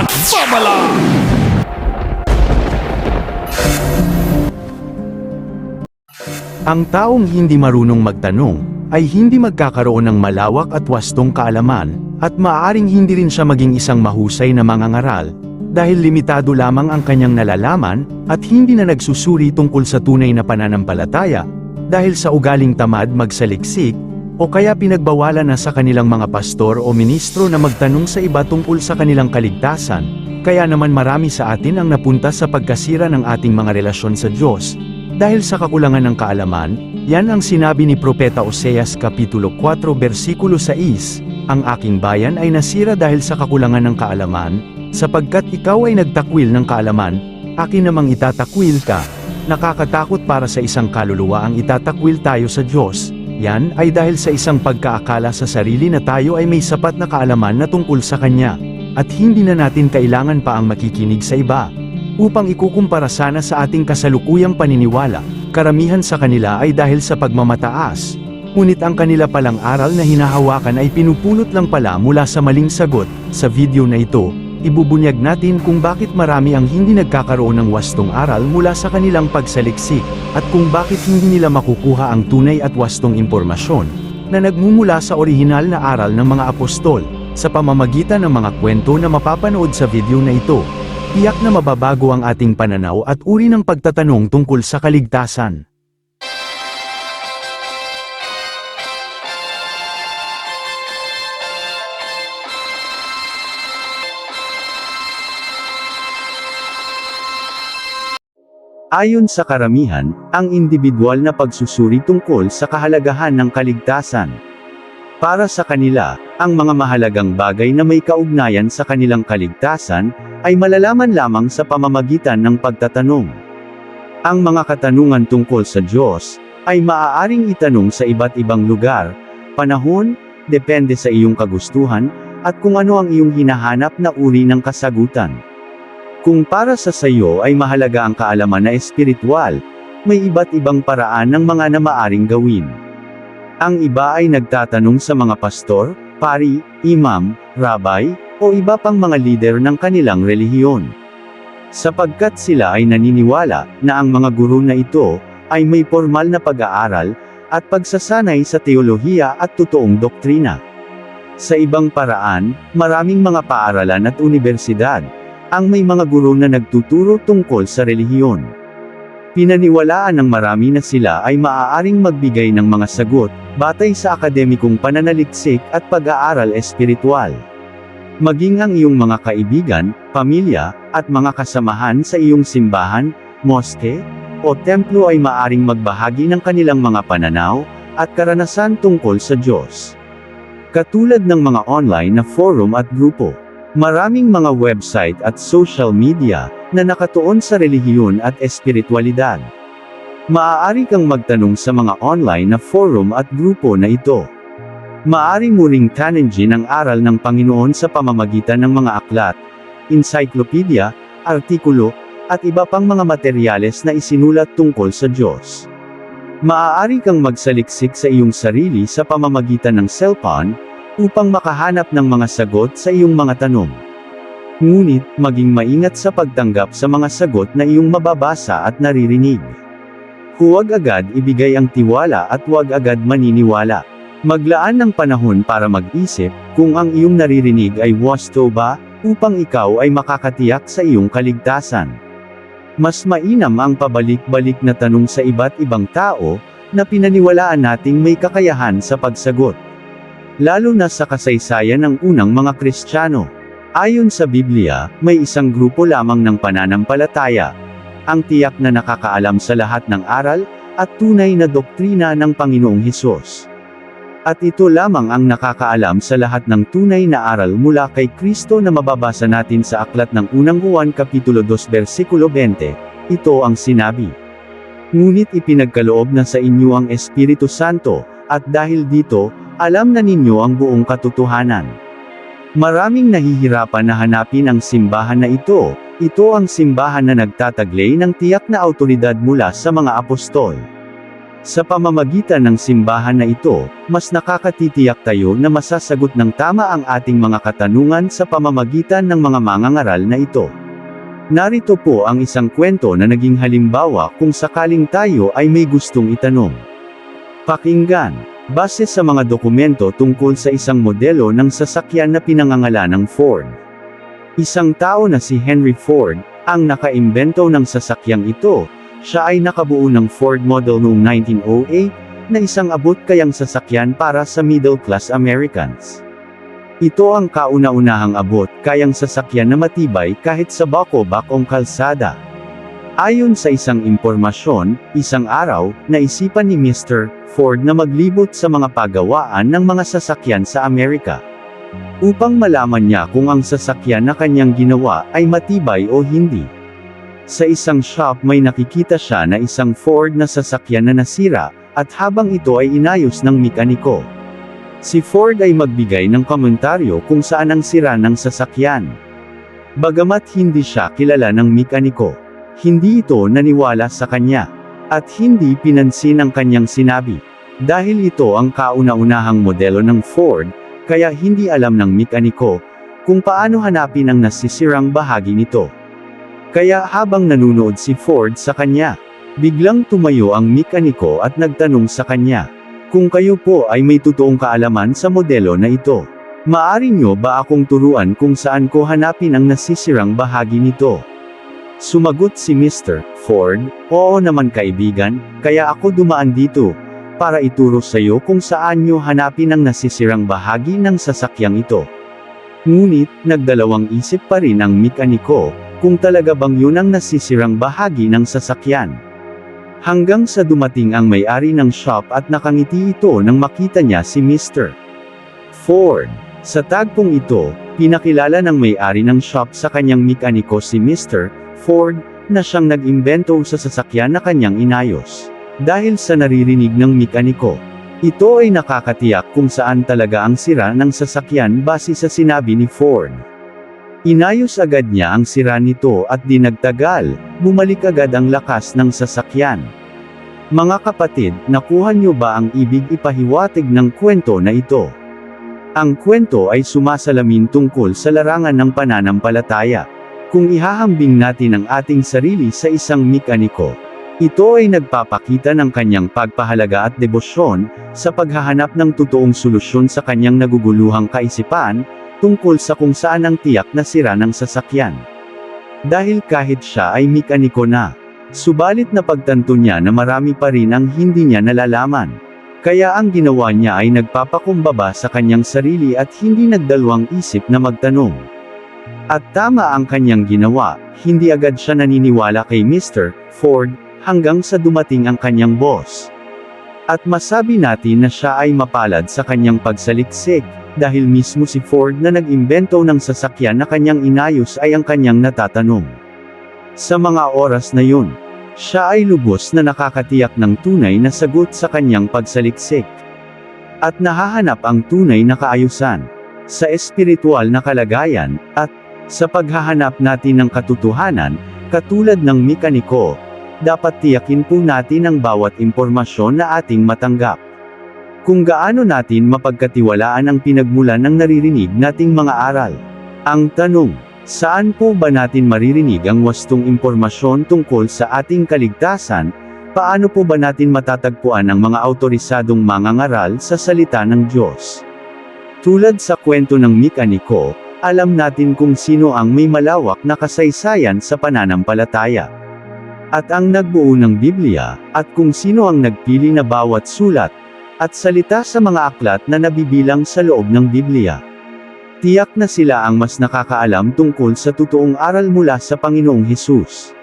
at babala! Ang taong hindi marunong magtanong, ay hindi magkakaroon ng malawak at wastong kaalaman, at maaaring hindi rin siya maging isang mahusay na mangangaral, dahil limitado lamang ang kanyang nalalaman, at hindi na nagsusuri tungkol sa tunay na pananampalataya, dahil sa ugaling tamad magsaliksik, o kaya pinagbawalan na sa kanilang mga pastor o ministro na magtanong sa iba tungkol sa kanilang kaligtasan, kaya naman marami sa atin ang napunta sa pagkasira ng ating mga relasyon sa Diyos. Dahil sa kakulangan ng kaalaman, yan ang sinabi ni Propeta Oseas Kapitulo 4 versikulo 6, ang aking bayan ay nasira dahil sa kakulangan ng kaalaman, sapagkat ikaw ay nagtakwil ng kaalaman, akin namang itatakwil ka. Nakakatakot para sa isang kaluluwa ang itatakwil tayo sa Diyos, yan ay dahil sa isang pagkaakala sa sarili na tayo ay may sapat na kaalaman na tungkol sa Kanya, at hindi na natin kailangan pa ang makikinig sa iba. Upang ikukumpara sana sa ating kasalukuyang paniniwala, karamihan sa kanila ay dahil sa pagmamataas, ngunit ang kanila palang aral na hinahawakan ay pinupulot lang pala mula sa maling sagot. Sa video na ito, ibubunyag natin kung bakit marami ang hindi nagkakaroon ng wastong aral mula sa kanilang pagsaliksik, at kung bakit hindi nila makukuha ang tunay at wastong impormasyon, na nagmumula sa orihinal na aral ng mga apostol, sa pamamagitan ng mga kwento na mapapanood sa video na ito. Tiyak na mababago ang ating pananaw at uri ng pagtatanong tungkol sa kaligtasan. Ayon sa karamihan, ang individual na pagsusuri tungkol sa kahalagahan ng kaligtasan. Para sa kanila, ang mga mahalagang bagay na may kaugnayan sa kanilang kaligtasan, ay malalaman lamang sa pamamagitan ng pagtatanong. Ang mga katanungan tungkol sa Diyos, ay maaaring itanong sa iba't ibang lugar, panahon, depende sa iyong kagustuhan, at kung ano ang iyong hinahanap na uri ng kasagutan. Kung para sa sayo ay mahalaga ang kaalaman na espiritual, may iba't ibang paraan ng mga na maaring gawin. Ang iba ay nagtatanong sa mga pastor, pari, imam, rabay, o iba pang mga lider ng kanilang relihiyon. Sapagkat sila ay naniniwala na ang mga guro na ito ay may formal na pag-aaral at pagsasanay sa teolohiya at totoong doktrina. Sa ibang paraan, maraming mga paaralan at unibersidad ang may mga guro na nagtuturo tungkol sa relihiyon. Pinaniwalaan ng marami na sila ay maaaring magbigay ng mga sagot batay sa akademikong pananaliksik at pag-aaral espiritual. Maging ang iyong mga kaibigan, pamilya, at mga kasamahan sa iyong simbahan, moske, o templo ay maaring magbahagi ng kanilang mga pananaw, at karanasan tungkol sa Diyos. Katulad ng mga online na forum at grupo, maraming mga website at social media, na nakatuon sa relihiyon at espiritualidad. Maaari kang magtanong sa mga online na forum at grupo na ito. Maaari mo ring tanungin ang aral ng Panginoon sa pamamagitan ng mga aklat, encyclopedia, artikulo, at iba pang mga materyales na isinulat tungkol sa Diyos. Maaari kang magsaliksik sa iyong sarili sa pamamagitan ng cellphone, upang makahanap ng mga sagot sa iyong mga tanong. Ngunit, maging maingat sa pagtanggap sa mga sagot na iyong mababasa at naririnig. Huwag agad ibigay ang tiwala at huwag agad maniniwala. Maglaan ng panahon para mag-isip, kung ang iyong naririnig ay wasto ba, upang ikaw ay makakatiyak sa iyong kaligtasan. Mas mainam ang pabalik-balik na tanong sa iba't ibang tao, na pinaniwalaan nating may kakayahan sa pagsagot. Lalo na sa kasaysayan ng unang mga Kristiyano. Ayon sa Biblia, may isang grupo lamang ng pananampalataya, ang tiyak na nakakaalam sa lahat ng aral, at tunay na doktrina ng Panginoong Hesus. At ito lamang ang nakakaalam sa lahat ng tunay na aral mula kay Kristo na mababasa natin sa aklat ng unang Juan Kapitulo 2 versikulo 20, ito ang sinabi. Ngunit ipinagkaloob na sa inyo ang Espiritu Santo, at dahil dito, alam na ninyo ang buong katotohanan. Maraming nahihirapan na hanapin ang simbahan na ito ang simbahan na nagtataglay ng tiyak na awtoridad mula sa mga apostol. Sa pamamagitan ng simbahan na ito, mas nakakatitiyak tayo na masasagot ng tama ang ating mga katanungan sa pamamagitan ng mga mangangaral na ito. Narito po ang isang kwento na naging halimbawa kung sakaling tayo ay may gustong itanong. Pakinggan. Base sa mga dokumento tungkol sa isang modelo ng sasakyan na pinangangalanang Ford. Isang tao na si Henry Ford, ang nakaimbento ng sasakyang ito. Siya ay nakabuo ng Ford model noong 1908, na isang abot-kayang sasakyan para sa middle-class Americans. Ito ang kauna-unahang abot-kayang sasakyan na matibay kahit sa bako-bakong kalsada. Ayon sa isang impormasyon, isang araw, naisipan ni Mr. Ford na maglibot sa mga pagawaan ng mga sasakyan sa Amerika. Upang malaman niya kung ang sasakyan na kanyang ginawa ay matibay o hindi. Sa isang shop may nakikita siya na isang Ford na sasakyan na nasira, at habang ito ay inayos ng mekaniko. Si Ford ay magbigay ng komentaryo kung saan ang sira ng sasakyan. Bagamat hindi siya kilala ng mekaniko, hindi ito naniwala sa kanya, at hindi pinansin ang kanyang sinabi. Dahil ito ang kauna-unahang modelo ng Ford, kaya hindi alam ng mekaniko kung paano hanapin ang nasisirang bahagi nito. Kaya habang nanunood si Ford sa kanya, biglang tumayo ang mekaniko at nagtanong sa kanya, kung kayo po ay may totoong kaalaman sa modelo na ito, maaari nyo ba akong turuan kung saan ko hanapin ang nasisirang bahagi nito? Sumagot si Mr. Ford, oo naman kaibigan, kaya ako dumaan dito, para ituro sa iyo kung saan nyo hanapin ang nasisirang bahagi ng sasakyang ito. Ngunit, nagdalawang isip pa rin ang mekaniko, kung talaga bang yun ang nasisirang bahagi ng sasakyan. Hanggang sa dumating ang may-ari ng shop at nakangiti ito nang makita niya si Mr. Ford. Sa tagpong ito, pinakilala ng may-ari ng shop sa kanyang mekaniko si Mr. Ford, na siyang nag-imbento sa sasakyan na kanyang inayos. Dahil sa naririnig ng mekaniko, ito ay nakakatiyak kung saan talaga ang sira ng sasakyan base sa sinabi ni Ford. Inayos agad niya ang sira nito at di nagtagal, bumalik agad ang lakas ng sasakyan. Mga kapatid, nakuha niyo ba ang ibig ipahiwatig ng kwento na ito? Ang kwento ay sumasalamin tungkol sa larangan ng pananampalataya. Kung ihahambing natin ang ating sarili sa isang mekaniko, ito ay nagpapakita ng kanyang pagpahalaga at debosyon, sa paghahanap ng totoong solusyon sa kanyang naguguluhang kaisipan, tungkol sa kung saan ang tiyak na sira ng sasakyan. Dahil kahit siya ay mekaniko na, subalit napagtanto niya na marami pa rin ang hindi niya nalalaman. Kaya ang ginawa niya ay nagpapakumbaba sa kanyang sarili at hindi nagdalawang isip na magtanong. At tama ang kanyang ginawa, hindi agad siya naniniwala kay Mr. Ford, hanggang sa dumating ang kanyang boss. At masabi natin na siya ay mapalad sa kanyang pagsaliksik, dahil mismo si Ford na nag-imbento ng sasakyan na kanyang inayos ay ang kanyang natatanong. Sa mga oras na yun, siya ay lubos na nakakatiyak ng tunay na sagot sa kanyang pagsaliksik. At nahahanap ang tunay na kaayusan sa espiritual na kalagayan, at sa paghahanap natin ng katotohanan, katulad ng mekaniko, dapat tiyakin po natin ang bawat impormasyon na ating matanggap. Kung gaano natin mapagkatiwalaan ang pinagmulan ng naririnig nating mga aral. Ang tanong, saan po ba natin maririnig ang wastong impormasyon tungkol sa ating kaligtasan? Paano po ba natin matatagpuan ang mga autorisadong mangangaral sa salita ng Diyos? Tulad sa kwento ng mekaniko, alam natin kung sino ang may malawak na kasaysayan sa pananampalataya. At ang nagbuo ng Biblia, at kung sino ang nagpili na bawat sulat, at salita sa mga aklat na nabibilang sa loob ng Biblia. Tiyak na sila ang mas nakakaalam tungkol sa totoong aral mula sa Panginoong Hesus.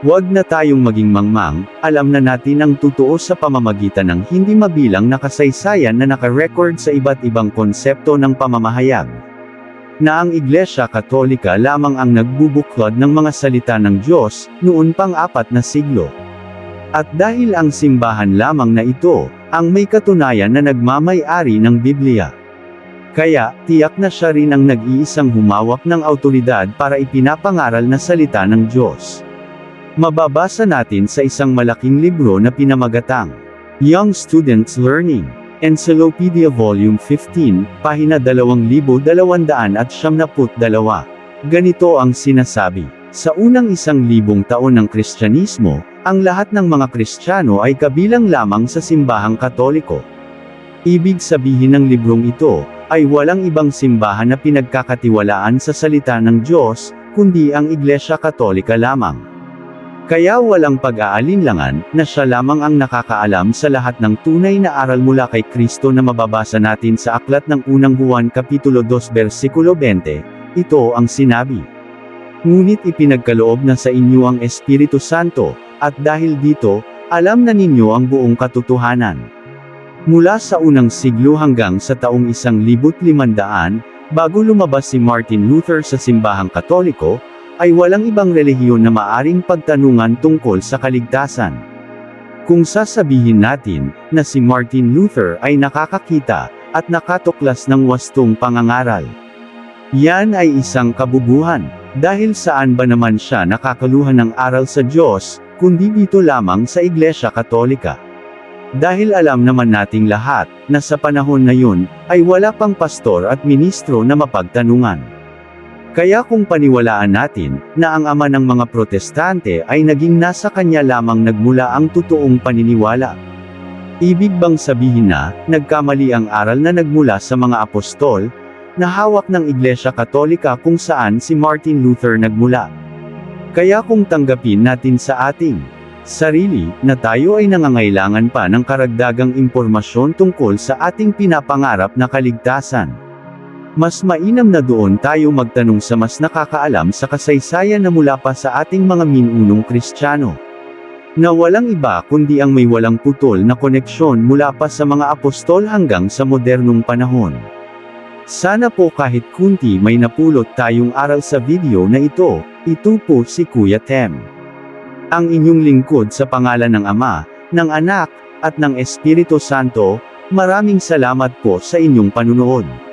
Huwag na tayong maging mangmang, alam na natin ang totoo sa pamamagitan ng hindi mabilang na kasaysayan na nakarecord sa iba't ibang konsepto ng pamamahayag. Na ang Iglesia Katolika lamang ang nagbubuklod ng mga salita ng Diyos, noon pang 4 na siglo. At dahil ang simbahan lamang na ito, ang may katunayan na nagmamay-ari ng Biblia. Kaya, tiyak na siya rin ang nag-iisang humawak ng awtoridad para ipinapangaral na salita ng Diyos. Mababasa natin sa isang malaking libro na pinamagatang Young Students Learning. Encyclopedia Volume 15, pahina 2272. Ganito ang sinasabi. Sa unang 1,000 taon ng Kristyanismo, ang lahat ng mga Kristiyano ay kabilang lamang sa simbahang Katoliko. Ibig sabihin ng librong ito, ay walang ibang simbahan na pinagkakatiwalaan sa salita ng Diyos, kundi ang Iglesia Katolika lamang. Kaya walang pag-aalinlangan, na siya lamang ang nakakaalam sa lahat ng tunay na aral mula kay Kristo na mababasa natin sa aklat ng unang Juan Kapitulo 2 versikulo 20, ito ang sinabi. Ngunit ipinagkaloob na sa inyo ang Espiritu Santo, at dahil dito, alam na ninyo ang buong katotohanan. Mula sa unang siglo hanggang sa taong 1500, bago lumabas si Martin Luther sa simbahang Katoliko, ay walang ibang relihiyon na maaring pagtanungan tungkol sa kaligtasan. Kung sasabihin natin, na si Martin Luther ay nakakakita, at nakatuklas ng wastong pangangaral. Yan ay isang kabubuhan, dahil saan ba naman siya nakakaluhan ng aral sa Diyos, kundi dito lamang sa Iglesia Katolika. Dahil alam naman nating lahat, na sa panahon na yun, ay wala pang pastor at ministro na mapagtanungan. Kaya kung paniwalaan natin, na ang ama ng mga protestante ay naging nasa kanya lamang nagmula ang totoong paniniwala. Ibig bang sabihin na, nagkamali ang aral na nagmula sa mga apostol, na hawak ng Iglesia Katolika kung saan si Martin Luther nagmula. Kaya kung tanggapin natin sa ating sarili, na tayo ay nangangailangan pa ng karagdagang impormasyon tungkol sa ating pinapangarap na kaligtasan. Mas mainam na doon tayo magtanong sa mas nakakaalam sa kasaysayan na mula pa sa ating mga minunong Kristiyano. Na walang iba kundi ang may walang putol na koneksyon mula pa sa mga apostol hanggang sa modernong panahon. Sana po kahit kunti may napulot tayong aral sa video na ito po si Kuya Tem. Ang inyong lingkod sa pangalan ng Ama, ng Anak, at ng Espiritu Santo, maraming salamat po sa inyong panunood.